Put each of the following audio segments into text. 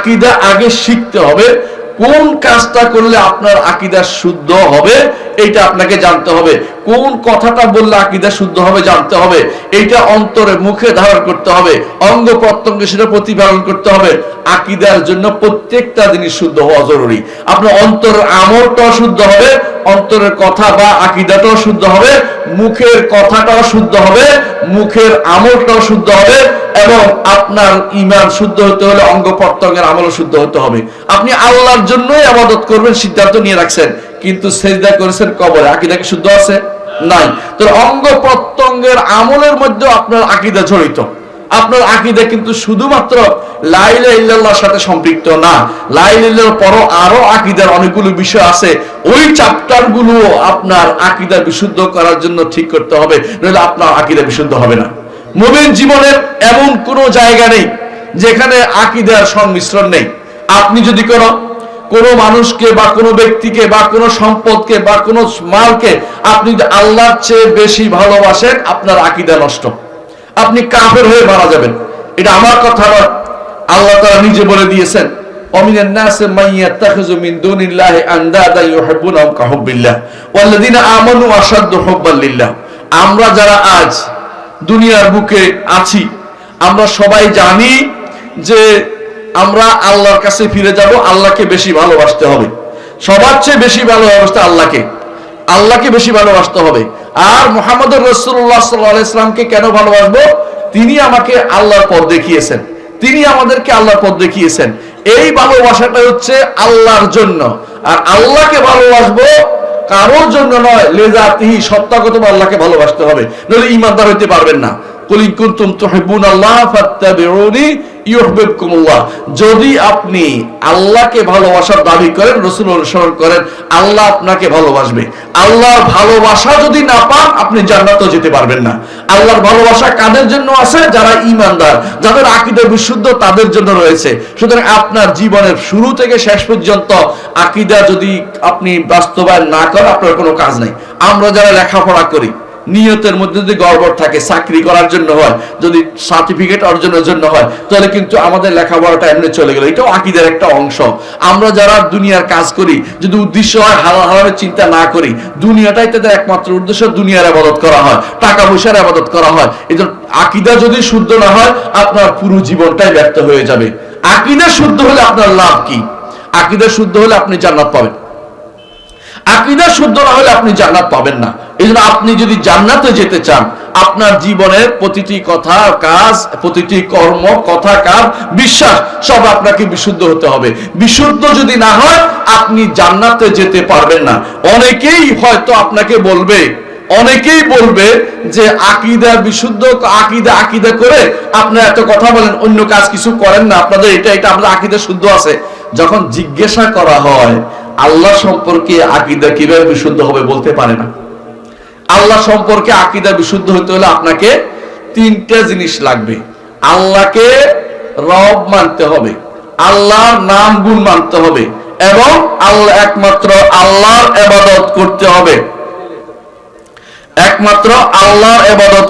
আকীদা আগে শিখতে হবে। কোন কাজটা করলে আপনার আকীদা শুদ্ধ হবে এইটা আপনাকে জানতে হবে। কোন কথাটা বললে আকীদা শুদ্ধ হবে জানতে হবে। এইটা অন্তরে মুখে ধারণ করতে হবে, অঙ্গ প্রত্যঙ্গে সেটা প্রতিপালন করতে হবে। আকীদার জন্য প্রত্যেকটা জিনিস শুদ্ধ হওয়া জরুরি। আপনার অন্তরের আমলটাও শুদ্ধ হবে, অন্তরের কথা বা আকীদাটাও শুদ্ধ হবে, মুখের কথাটাও শুদ্ধ হবে, মুখের আমলটাও শুদ্ধ হবে, এবং আপনার ঈমান শুদ্ধ হতে হলে অঙ্গ প্রত্যঙ্গের আমলও শুদ্ধ হতে হবে। আপনি আল্লাহর জন্যই ইবাদত করবেন সিদ্ধান্ত নিয়ে রাখছেন, কিন্তু সিজদা করেছেন কবরে, আকীদা কি শুদ্ধ আছে? নাই। তো অঙ্গ প্রত্যঙ্গের আমলের মধ্যে আপনার আকীদা জড়িত। আপনার আকীদা কিন্তু শুধুমাত্র লা ইলাহা ইল্লাল্লাহর সাথে সম্পৃক্ত না। লা ইলাহা ইল্লাল্লাহর পরও আরো আকীদার অনেকগুলো বিষয় আছে। ওই চ্যাপ্টার গুলো আপনার আকীদা বিশুদ্ধ করার জন্য ঠিক করতে হবে, নইলে আপনার আকীদা বিশুদ্ধ হবে না। মুমিন জীবনের এমন কোনো জায়গা নেই যেখানে আকীদার সংমিশ্রণ নেই। আপনি যদি কোনো মানুষকে বা কোনো ব্যক্তিকে বা কোনো সম্পদকে বা কোনো মালকে আপনি যদি আল্লাহর চেয়ে বেশি ভালোবাসেন, আপনার আকীদা নষ্ট, আপনি কাফের হয়ে মারা যাবেন। এটা আমার কথা নয়, আল্লাহ তাআলা নিজে বলে দিয়েছেন, ওয়ামিনান নাসি মান ইয়াত্তাখিযু মিন দুনিল্লাহি আনদাদা ইউহিব্বুনাহুম কাহুব্বিল্লাহ ওয়াল্লাযিনা আমানু আশাদ্দু হুব্বান লিল্লাহ। আমরা যারা আজ দুনিয়ার বুকে আছি, আমরা সবাই জানি যে আমরা আল্লাহর কাছে ফিরে যাব, আল্লাহকে বেশি ভালোবাসতে হবে। সবার চেয়ে বেশি ভালোবাসতে আল্লাহকে বেশি ভালোবাসতে হবে। আর মুহাম্মদুর রাসূলুল্লাহ সাল্লাল্লাহু আলাইহি ওয়াসাল্লামকে কেন ভালোবাসবো? তিনি আমাকে আল্লাহর পথ দেখিয়েছেন, তিনি আমাদেরকে আল্লাহর পথ দেখিয়েছেন। এই ভালোবাসাটা হচ্ছে আল্লাহর জন্য। আর আল্লাহকে ভালোবাসবো কারোর জন্য নয়, লিজাতিহি, সত্তাগতভাবে আল্লাহকে ভালোবাসতে হবে, নইলে ঈমানদার হইতে পারবেন না। কুল ইন কুনতুম তুহিব্বুনাল্লাহ ফাত্তাবিউনি ইউহিব্বুকুমুল্লাহ। যদি আপনি আল্লাহকে ভালোবাসার দাবি করেন, রাসূল অনুসরণ করেন, আল্লাহ আপনাকে ভালোবাসবে। আল্লাহর ভালোবাসা যদি না পান, আপনি জান্নাতেও যেতে পারবেন না। আল্লাহর ভালোবাসা কাদের জন্য আছে? যারা ঈমানদার, যাদের আকীদা বিশুদ্ধ, তাদের জন্য রয়েছে। সুতরাং আপনার জীবনের শুরু থেকে শেষ পর্যন্ত আকীদা যদি আপনি বাস্তবায়ন না করেন, আপনার কোনো কাজ নাই। আমরা যারা লেখাপড়া করি, নিয়তের মধ্যে যদি গড়বড় থাকে, চাকরি করার জন্য হয়, যদি সার্টিফিকেট অর্জনের জন্য হয়, তাহলে কিন্তু আমাদের লেখাপড়াটা এমনি চলে গেল। এটাও আকীদার একটা অংশ। আমরা যারা দুনিয়ার কাজ করি, যদি উদ্দেশ্য হয় হালাল হারামের চিন্তা না করি, দুনিয়াটাই তাদের একমাত্র উদ্দেশ্য, দুনিয়ার ইবাদত করা হয়, টাকা পয়সার ইবাদত করা হয়। এজন্য আকীদা যদি শুদ্ধ না হয়, আপনার পুরো জীবনটাই ব্যর্থ হয়ে যাবে। আকীদা শুদ্ধ হলে আপনার লাভ কি? আকীদা শুদ্ধ হলে আপনি জান্নাত পাবেন। আকীদা শুদ্ধ না হলে আপনি জান্নাত পাবেন না। এইজন্য আপনি যদি জান্নাতে যেতে চান, আপনার জীবনের প্রতিটি কথা, কাজ, প্রতিটি কর্ম, কথা, কাজ, বিশ্বাস সব আপনাকে বিশুদ্ধ হতে হবে। বিশুদ্ধ যদি না হয়, আপনি জান্নাতে যেতে পারবেন না। অনেকেই হয়তো আপনাকে বলবে যে আকীদা বিশুদ্ধ, আকীদা করে আপনি এত কথা বলেন, অন্য কাজ কিছু করেন না, আপনাদের এটা আপনাদের আকীদা শুদ্ধ আছে। যখন জিজ্ঞাসা করা হয় আল্লাহ সম্পর্কে আকীদা কিভাবে বিশুদ্ধ হবে, বলতে পারে না। আল্লাহ সম্পর্কে আকীদা বিশুদ্ধ হতে হলে আপনাকে তিনটা জিনিস লাগবে। আল্লাহকে রব মানতে হবে, আল্লাহর নাম গুণ মানতে হবে, এবং একমাত্র আল্লাহর ইবাদত করতে হবে। একমাত্র আল্লাহর ইবাদত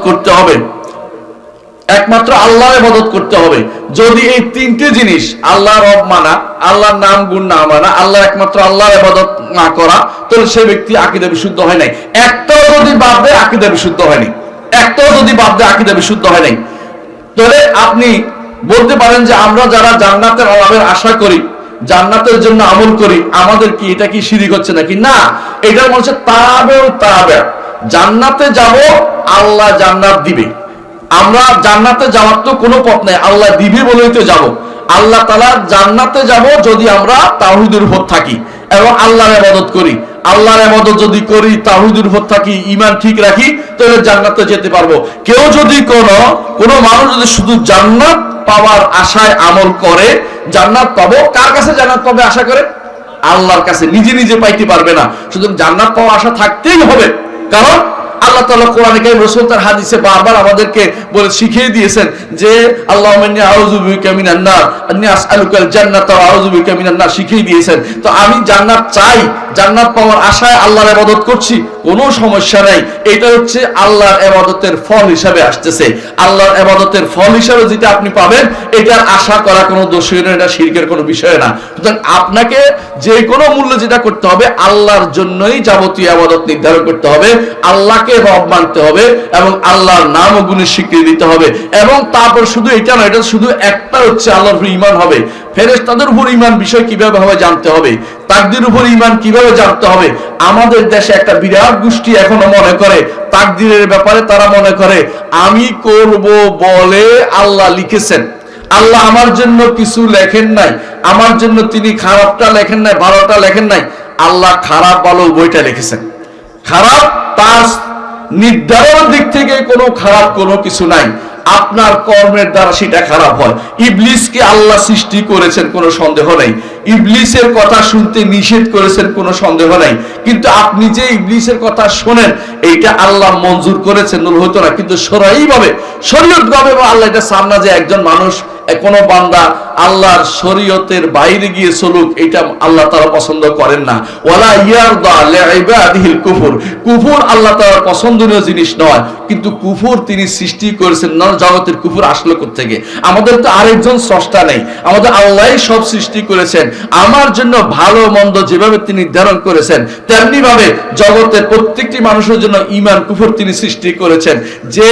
করতে হবে। যদি এই তিনটে জিনিস, আল্লাহ রব মানা, আল্লাহর নাম গুণ না মানা, একমাত্র আল্লাহর ইবাদত না করা, তাহলে সেই ব্যক্তি আকীদা বিশুদ্ধ হয় নাই। একটাও যদি বাদ দেয়, আকীদা বিশুদ্ধ হয় নাই। তাহলে আপনি বলতে পারেন যে আমরা যারা জান্নাতের লাভের আশা করি, জান্নাতের জন্য আমল করি, আমাদের কি এটা কি শিরক হচ্ছে নাকি? না, এটা বলছে তাবে। জান্নাতে যাব, আল্লাহ জান্নাত দিবে। আমরা জান্নাতে যাওয়ার তো কোনো পথ নাই, আল্লাহ দিবে বলেই তো যাব। আল্লাহ তাআলা জান্নাতে যাব যদি আমরা তাওহীদের উপর থাকি এবং আল্লাহর ইবাদত করি। আল্লাহর ইবাদত যদি করি, তাওহীদের উপর থাকি, ঈমান ঠিক রাখি, তাহলে জান্নাতে যেতে পারবো। কেউ যদি কোনো মানুষ যদি শুধু জান্নাত পাওয়ার আশায় আমল করে, জান্নাত পাবো, কার কাছে জান্নাত পাবে আশা করে? আল্লাহর কাছে। নিজে পাইতে পারবে না। শুধু জান্নাত পাওয়ার আশা থাকতেই হবে, কারণ আল্লাহ তাআলা কোরআনে কারীম রাসূল তার হাদিসে বারবার আমাদেরকে বলে শিখিয়ে দিয়েছেন যে আল্লাহুম্মা ইন্নী আউযু বিকা মিনান নার, ইন্নী আসআলুকাল জান্নাতা ওয়া আউযু বিকা মিনান নার শিখিয়ে দিয়েছেন। তো আমি জান্নাত চাই, জান্নাত পাওয়ার আশায় আল্লাহর ইবাদত করছি, কোনো সমস্যা নাই। এটা হচ্ছে আল্লাহর ইবাদতের ফল হিসাবে আসতেছে। আল্লাহর ইবাদতের ফল হিসাবে যেটা আপনি পাবেন, এটার আশা করা কোনো দোষ নয়, এটা শিরকের কোনো বিষয় না। সুতরাং আপনাকে যে কোনো মূল্য যেটা করতে হবে, আল্লাহর জন্যই যাবতীয় ইবাদত নির্ধারণ করতে হবে, আল্লাহকে রব মানতে হবে এবং আল্লাহর নাম ও গুণের স্বীকৃতি দিতে হবে। এবং তারপর শুধু এটা নয়, এটা শুধু একটা হচ্ছে আল্লাহর উপর ঈমান হবে। ফেরেশতাদের উপর ঈমান বিষয় কিভাবে হবে জানতে হবে, তাকদীর উপর ঈমান কিভাবে জানতে হবে। আমাদের দেশে একটা বিরাট গোষ্ঠী এখনো মনে করে তাকদীরের ব্যাপারে, তারা মনে করে আমি করব বলে আল্লাহ লিখেছেন, আল্লাহ আমার জন্য কিছু লেখেন নাই, আমার জন্য তিনি খারাপটা লেখেন নাই, ভালোটা লেখেন নাই। আল্লাহ খারাপ ভালো উভয়টা লিখেছেন। খারাপ তার নির্ধারণের দিক থেকে কোনো খারাপ কোনো কিছু নাই, আপনার কর্মের দ্বারা সেটা খারাপ হয়। ইবলিসকে আল্লাহ সৃষ্টি করেছেন, কোনো সন্দেহ নাই। ইবলিসের কথা শুনতে নিষেধ করেছেন, কোনো সন্দেহ নাই। কিন্তু আপনি যে ইবলিসের কথা শোনেন, এইটা আল্লাহ মঞ্জুর করেছেন, হতো না। কিন্তু শরঈভাবে, শরীয়তভাবে আল্লাহ এটা চান না যে একজন মানুষ, কোনো বান্দা আল্লাহর শরীয়তের বাইরে গিয়ে চলুক, এটা আল্লাহ তাআলা পছন্দ করেন না। ওয়ালা ইয়ারদা লিইবাদিহিল কুফর, কুফর আল্লাহ তাআলার পছন্দনীয় জিনিস নয়। কিন্তু কুফর তিনি সৃষ্টি করেছেন না, জগতের কুফর আসলো কোত্থেকে? আমাদের তো আরেকজন স্রষ্টা নেই, আমাদের আল্লাহই সব সৃষ্টি করেছেন। আমার জন্য ভালো মন্দ যেভাবে তিনি নির্ধারণ করেছেন, তেমনি ভাবে জগতের প্রত্যেকটি মানুষের জন্য ঈমান কুফর তিনি সৃষ্টি করেছেন। যে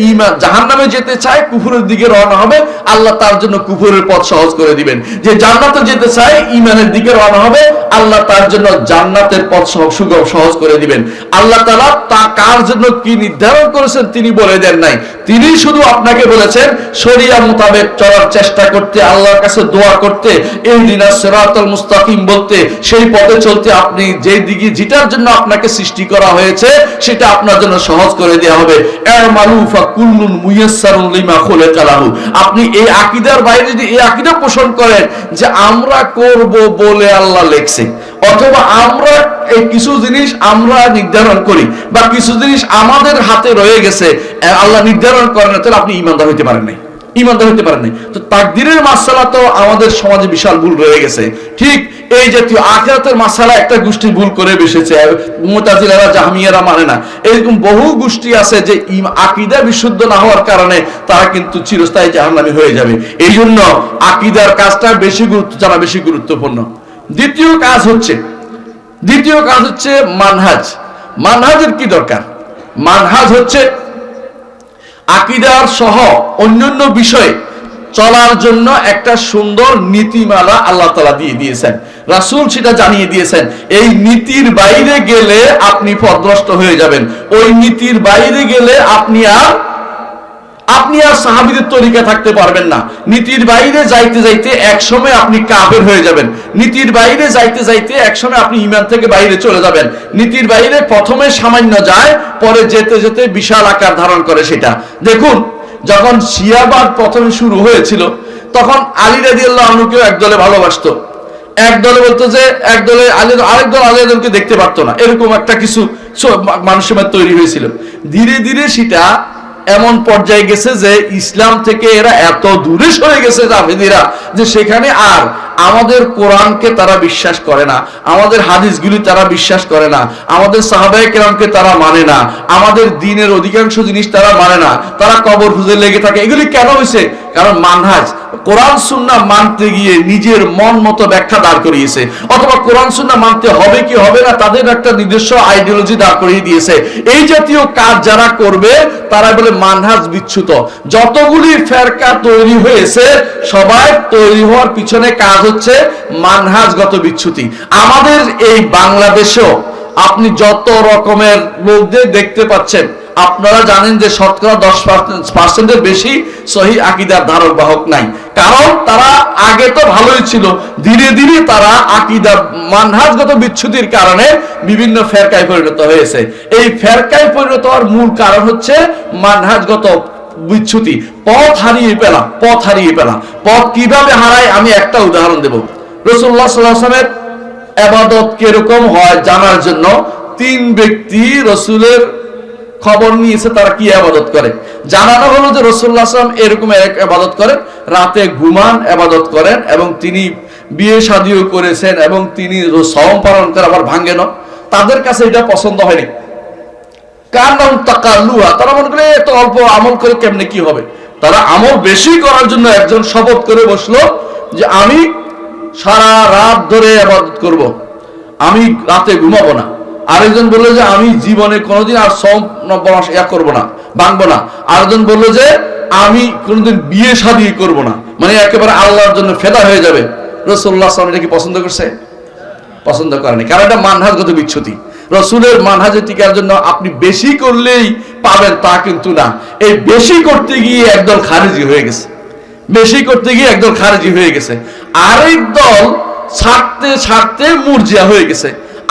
ঈমান জাহান্নামে যেতে চায়, কুফরের দিকে রওনা হবে, আল্লাহ তার জন্য কুফরের পথ সহজ করে দিবেন। যে জান্নাতে যেতে চায়, ঈমানের দিকে রওনা হবে, আল্লাহ তার জন্য জান্নাতের পথ সুগম সহজ করে দিবেন। আল্লাহ তাআলা তা কার জন্য কি নির্ধারণ করেছেন তিনি বলে দেন নাই। তিনি শুধু আপনাকে বলেছেন শরিয়া মোতাবেক চলার চেষ্টা করতে, আল্লাহর কাছে দোয়া করতে, ইহদিনাস সিরাতাল মুস্তাকিম বলতে, সেই পথে চলতে। আপনি যে দিকে যেটার জন্য আপনাকে সৃষ্টি করা হয়েছে সেটা আপনার জন্য সহজ করে দেওয়া হবে। আমালু ফাকুল্লুন মুয়াসসারুন লিমা খুলিকা লাহু। আপনি এই আকীদার বাইরে যদি এই আকীদা পোষণ করেন যে আমরা করব বলে আল্লাহ লেখছে, অথবা আমরা এই কিছু জিনিস আমরা নির্ধারণ করি, বা কিছু জিনিস আমাদের হাতে রয়ে গেছে আল্লাহ নির্ধারণ করেন, তাহলে আপনি ঈমানদার হইতে পারেন নাই, ঈমানদার হইতে পারেন নাই। তো তাকদীরের মাসআলা তো আমাদের সমাজে বিশাল ভুল রয়ে গেছে। ঠিক এই জাতীয় আখিরাতের মাসআলা একটা গোষ্ঠী ভুল করে বসেছে, মুতাজিলারা জাহমিয়ারা মানে না। এরকম বহু গোষ্ঠী আছে যে আকীদা বিশুদ্ধ না হওয়ার কারণে তারা কিন্তু চিরস্থায়ী জাহান্নামী হয়ে যাবে। এই জন্য আকীদার কাজটা বেশি জানা বেশি গুরুত্বপূর্ণ। দ্বিতীয় কাজ হচ্ছে মানহাজ। মানহাজের কি দরকার? মানহাজ হচ্ছে আকীদার সহ অন্যান্য বিষয়ে চলার জন্য একটা সুন্দর নীতিমালা আল্লাহ তাআলা দিয়ে দিয়েছেন, রাসূল সেটা জানিয়ে দিয়েছেন। এই নীতির বাইরে গেলে আপনি পথভ্রষ্ট হয়ে যাবেন। ওই নীতির বাইরে গেলে আপনি আর সাহাবীদের তরিকা থাকতে পারবেন না। নীতির বাইরে যাইতে যাইতে একসময় আপনি কাফের হয়ে যাবেন। নীতির বাইরে যাইতে যাইতে একসময় আপনি ঈমান থেকে বাইরে চলে যাবেন। নীতির বাইরে প্রথমে সামান্য যায়, পরে যেতে যেতে বিশাল আকার ধারণ করে। সেটা দেখুন, যখন শিয়াবাদ প্রথমে শুরু হয়েছিল, তখন আলী রাদিয়াল্লাহু আনহুকে একদলে ভালোবাসতো, একদলে বলতো যে একদলে আলী, আরেক দল আলীকে দেখতে পারতো না। এরকম একটা কিছু মানুষের মধ্যে তৈরি হয়েছিল। ধীরে ধীরে সেটা এমন পর্যায়ে গেছে যে ইসলাম থেকে এরা এত দূরে সরে গেছে জাভেদিরা, যে সেখানে আর আমাদের কোরআনকে তারা বিশ্বাস করে না, আমাদের হাদিসগুলি তারা বিশ্বাস করে না, আমাদের সাহাবায়ে কেরামকে তারা মানে না, আমাদের দ্বীনের অধিকাংশ জিনিস তারা মানে না, তারা কবর খুঁজে লেগে থাকে। এগুলি কেন হয়েছে? কারণ মানহাজ, কোরআন সুন্নাহ মানতে গিয়ে নিজের মন মতো ব্যাখ্যা দাঁড় করিয়েছে, অথবা কোরআন সুন্নাহ মানতে হবে কি হবে না তাদের একটা নিজস্ব আইডিওলজি দাঁড় করিয়ে দিয়েছে। এই জাতীয় কাজ যারা করবে তারা বলে মানহাজ বিচ্যুত। যতগুলি ফেরকা তৈরি হয়েছে, সবাই তৈরি হওয়ার পিছনে কাজ হচ্ছে মানহাজগত বিচ্যুতি। আমাদের এই বাংলাদেশেও আপনি যত রকমের লোকদের দেখতে পাচ্ছেন, আপনারা জানেন যে শতকরা 10% বেশি সহিহ আকীদার ধারক বাহক নাই। কারণ তারা আগে তো ভালোই ছিল, ধীরে ধীরে তারা আকীদা মানহাজগত বিচ্যুতির কারণে বিভিন্ন ফেরকায় পরিণত হয়েছে। এই ফেরকায় পরিণত হওয়ার মূল কারণ হচ্ছে মানহাজগত বিচ্যুতি, পথ হারিয়ে ফেলা। পথ কিভাবে হারায় আমি একটা উদাহরণ দেব। রাসূলুল্লাহ সাল্লাল্লাহু আলাইহি ওয়াসাল্লামের ইবাদত কিরকম হয় জানার জন্য 3 ব্যক্তি রাসূলের খবর নিয়েছে তারা কি ইবাদত করে। জানানো হলো যে রাসূলুল্লাহ সাল্লাল্লাহু আলাইহি ওয়াসাল্লাম এরকম এক ইবাদত করেন, রাতে ঘুমান ইবাদত করেন, এবং তিনি বিয়ে শাদীও করেছেন, এবং তিনি সওম পালন করে আবার ভাঙে না। তাদের কাছে এটা পছন্দ হয়নি। কারণ তাকাল্লুহা, তারা মনে করে এত অল্প আমল করে কেমনে কি হবে। তারা আমল বেশি করার জন্য একজন শপথ করে বসলো যে আমি সারা রাত ধরে ইবাদত করব, আমি রাতে ঘুমাবো না। আরেকজন বললো যে আমি জীবনে কোনোদিন আর সওম করবো না, ভাঙবো না। আরেকজন বললো যে আমি কোনোদিন বিয়ে শাদী করবো না, মানে একেবারে আল্লাহর জন্য ফেদা হয়ে যাবে। রাসূলুল্লাহ সাল্লাল্লাহু আলাইহি ওয়াসাল্লাম এটা কি পছন্দ করছে? পছন্দ করেনি, কারণ এটা মানহাজগত বিচ্যুতি। রসুলের মানহাজে টিকার জন্য আপনি বেশি করলেই পাবেন তা কিন্তু না। এই বেশি করতে গিয়ে একদল খারিজি হয়ে গেছে, বেশি করতে গিয়ে একদল খারিজি হয়ে গেছে, আরেক দল ছাড়তে ছাড়তে মুরজিয়া হয়ে গেছে,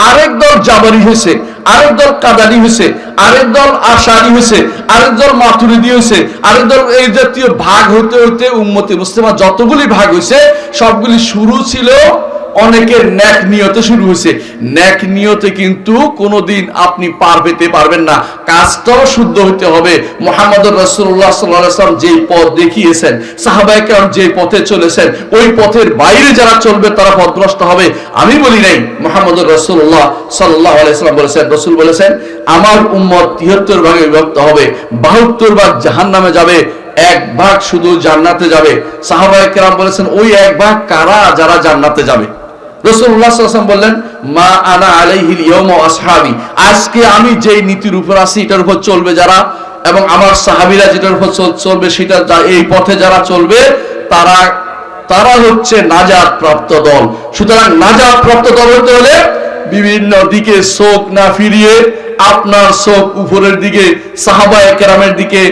আরেক দল জাবারি হয়েছে, আরেক দল কাদারি হয়েছে, আরেক দল আশারি হয়েছে, আরেক দল মাতুরিদি হয়েছে, আরেক দল এই জাতীয় ভাগ হতে হতে উম্মতে মুসলিমা যতগুলি ভাগ হয়েছে সবগুলি শুরু ছিল অনেকের ন্যাক নিয়তে শুরু হয়েছে। ন্যাক নিয়তে কিন্তু কোনোদিন আপনি পার পেতে পারবেন না, কাজটাও শুদ্ধ হতে হবে। মুহাম্মদুর রাসূলুল্লাহ সাল্লাল্লাহু আলাইহি ওয়াসাল্লাম যেই পথ দেখিয়েছেন, সাহাবায়ে কেরাম যে পথে চলেছেন, ওই পথের বাইরে যারা চলবে তারা পথভ্রষ্ট হবে। আমি বলি নাই, মুহাম্মদুর রাসূলুল্লাহ সাল্লাল্লাহু আলাইহি ওয়াসাল্লাম বলেছেন, রাসূল বলেছেন আমার উম্মত 73 ভাগে বিভক্ত হবে, 72 ভাগ জাহান্নামে যাবে, 1 ভাগ শুধু জান্নাতে যাবে। সাহাবায়ে কেরাম বলেছেন ওই 1 ভাগ কারা? যারা জান্নাতে যাবে। রাসূলুল্লাহ সাল্লাল্লাহু আলাইহি ওয়াসাল্লাম বললেন মা আনা আলাইহিল ইয়াউমা আসহাবি, আজকে আমি যেই নীতির উপর আছি এটার উপর চলবে যারা, এবং আমার সাহাবীরা যেটার উপর চলবে সেটা, এই পথে যারা চলবে তারা হচ্ছে নাজাত প্রাপ্ত দল। সুতরাং নাজাত প্রাপ্ত দল হতে হলে বিভিন্ন দিকে চোখ না ফিরিয়ে আপনার চোখ উপরের দিকে, সাহাবায়ে কেরামের দিকে,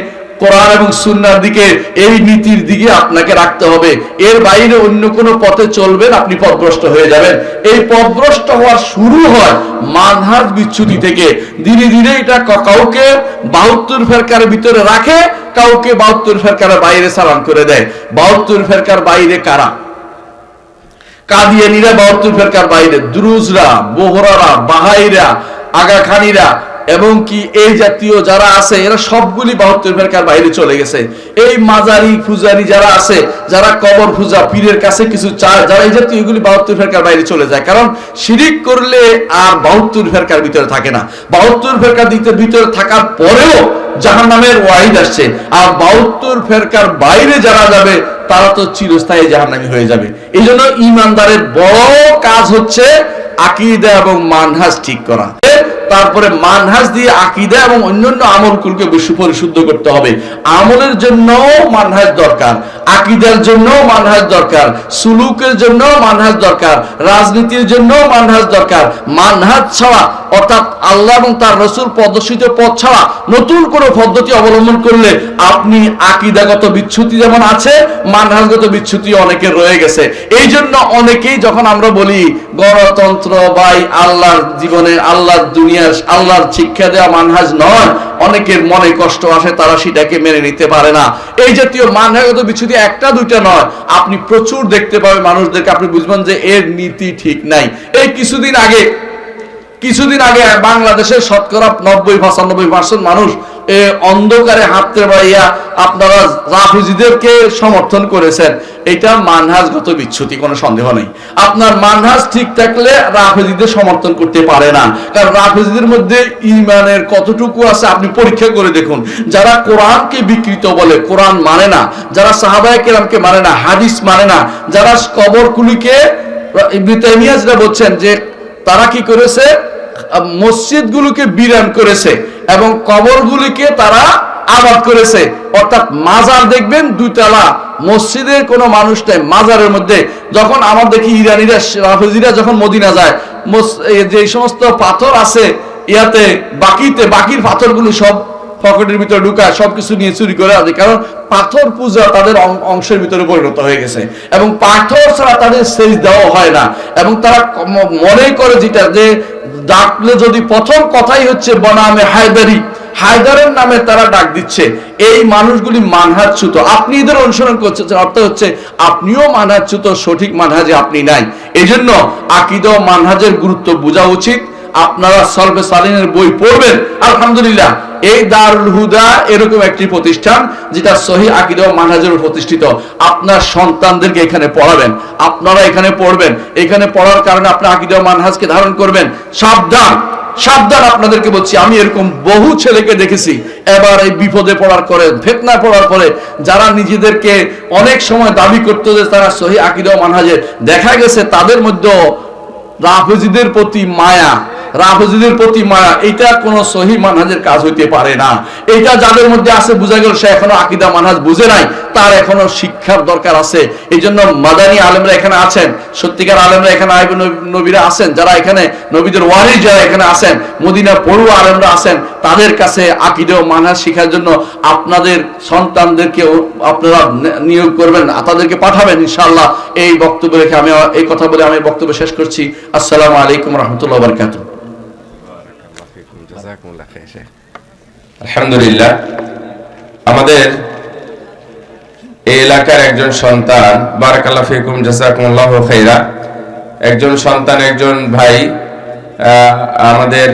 কোরআন এবং সুন্নাহর দিকে, এই নীতির দিকে আপনাকে রাখতে হবে। এর বাইরে অন্য কোনো পথে চলবেন আপনি পথভ্রষ্ট হয়ে যাবেন। এই পথভ্রষ্ট হওয়ার শুরু হয় মানহাজ বিচ্যুতি থেকে। ধীরে ধীরে এটা কাউকে 72 ফেরকার ভিতরে রাখে, কাউকে 72 ফেরকার বাইরে চালান করে দেয়। 72 ফেরকার বাইরে কারা? কাদিয়ানীরা 72 ফেরকার বাইরে, দ্রুজরা, বোহরারা, বাহাইরা, আগাখানীরা এবং কি এই জাতীয় যারা আছে এরা সবগুলি 72 ফেরকার বাইরে চলে গেছে। এই মাজারি পূজারি যারা আছে, যারা কবর পূজা, পীরের কাছে কিছু চায়, যারা এই জাতীয় এগুলি 72 ফেরকার বাইরে চলে যায়। কারণ শিরিক করলে আর 72 ফেরকার ভিতরে থাকে না। 72 ফেরকার ভিতরে থাকার পরেও জাহান্নামের ওয়াইদ আসছে, আর 72 ফেরকার বাইরে যারা যাবে তারা তো চিরস্থায়ী জাহান্নামী হয়ে যাবে। এই জন্য ইমানদারের বড় কাজ হচ্ছে আকীদা এবং মানহাজ ঠিক করা। তারপরে মানহাজ দিয়ে আকীদা এবং অন্যান্য আমলগুলোকে পরিশুদ্ধ করতে হবে। আমলের জন্য মানহাজ দরকার, আকীদার জন্য মানহাজ দরকার, সুলুকের জন্য মানহাজ দরকার, রাজনীতির জন্য মানহাজ দরকার। মানহাজ ছাড়া, অর্থাৎ আল্লাহ এবং তার রাসূল প্রদর্শিত পথ ছাড়া নতুন কোনো পদ্ধতি অবলম্বন করলে আপনি আকীদাগত বিচ্যুতি যেমন আছে, মানহাজগত বিচ্যুতি অনেকের রয়ে গেছে। এই জন্য অনেকেই যখন আমরা বলি গণতন্ত্র বাই আল্লাহর জীবনে, আল্লাহর দুনিয়া, আল্লাহর শিক্ষা দেওয়া মানহাজ নয়, অনেকের মনে কষ্ট আসে, তারা সেটাকে মেনে নিতে পারে না। এই জাতীয় মানহাজগত বিচ্যুতি একটা দুইটা নয়, আপনি প্রচুর দেখতে পাবেন মানুষদেরকে, আপনি বুঝবেন যে এর নীতি ঠিক নাই। এই কিছুদিন আগে বাংলাদেশের শতকরা 90-95% মানুষ অন্ধকারে হাততে পাইয়া আপনারা রাফিজিদেরকে সমর্থন করেছেন। এটা মানহাজগত বিচ্যুতি, কোনো সন্দেহ নেই। আপনার মানহাজ ঠিক থাকলে রাফিজিদের সমর্থন করতে পারে না, কারণ রাফিজিদের মধ্যে ঈমানের কতটুকু আছে আপনি পরীক্ষা করে দেখুন। যারা কোরআনকে বিকৃত বলে, কোরআন মানে না, যারা সাহাবায়ে কেরামকে মানে না, হাদিস মানে না, যারা কবরগুলিকে, ইবনে তাইমিয়া যেটা বলছেন যে তারা কি করেছে, মসজিদগুলোকে বিরান করেছে এবং কবরগুলিকে তারা আবাদ করেছে। অর্থাৎ মাজার দেখবেন 2 তলা, মসজিদের কোনো মানুষ নাই মাজারের মধ্যে। যখন আমরা দেখি ইরানিরা, রাফিজিরা যখন মদিনা যায়, যে সমস্ত পাথর আছে ইয়াতে বাকির পাথরগুলো সব পকেটের ভিতরে ঢুকায়, সবকিছু নিয়ে চুরি করে আছে। কারণ পাথর পূজা তাদের অংশের ভিতরে পরিণত হয়ে গেছে এবং পাথর ছাড়া তাদের সেজ দেওয়া হয় না। এবং তারা মনে করে যেটা, যে ডাকলে যদি প্রথম কথাই হচ্ছে বনামে হায়দারি, হায়দারের নামে তারা ডাক দিচ্ছে। এই মানুষগুলি মানহাজচ্যুত। আপনি এদের অনুসরণ করছেন, অর্থ হচ্ছে আপনিও মানহাজচ্যুত, সঠিক মানহাজে আপনি নাই। এই জন্য আকীদা ও মানহাজের গুরুত্ব বোঝা উচিত। আপনারা সলবে সালিনের বই পড়বেন। আলহামদুলিল্লাহ, এই দারুল হুদা এরকম একটি প্রতিষ্ঠান যেটা সহিহ আকীদা ও মানহাজের প্রতিষ্ঠিত। আপনার সন্তানদেরকে এখানে পড়াবেন, আপনারা এখানে পড়বেন। এখানে পড়ার কারণে আপনার আকীদা ও মানহাজকে ধারণ করবেন। সাবধান, সাবধান, আপনাদেরকে বলছি। আমি এরকম বহু ছেলেকে দেখেছি এবার এই বিপদে পড়ার পরে, ফিতনা পড়ার পরে, যারা নিজেদেরকে অনেক সময় দাবি করতো যে তারা সহিহ আকীদা ও মানহাজের, দেখা গেছে তাদের মধ্যে রাফেজিদের প্রতি মায়া, রাফেজিদের প্রতি মায়া, এটা কোন সহিহ মানহাজের কাজ হইতে পারে না। এটা যাদের মধ্যে আছে, বোঝা গেল সে এখনো আকীদা মানহাজ বুঝে নাই, তার এখনো শিক্ষার দরকার আছে। এই জন্য মাদানী আলেমরা এখানে আছেন, সত্যিকার আলেমরা এখানে আইব নবীরা আছেন, যারা এখানে নবীদের ওয়ারিস যারা এখানে আছেন, মদিনা পড়ুয়া আলেমরা আছেন, তাদের কাছে আকীদা ও মানহাজ শেখার জন্য আপনাদের সন্তানদেরকে আপনারা নিয়োগ করবেন, তাদেরকে পাঠাবেন ইনশাআল্লাহ। এই বক্তব্য রেখে আমি এই কথা বলে আমি বক্তব্য শেষ করছি। আসসালামু আলাইকুম ওয়া রাহমাতুল্লাহি ওয়া বারাকাতুহু। আলহামদুলিল্লাহ, আমাদের এই এলাকার একজন সন্তান, বারাকাল্লাহু ফিকুম, জাযাকুমুল্লাহু খাইরা, একজন সন্তান, একজন ভাই আমাদের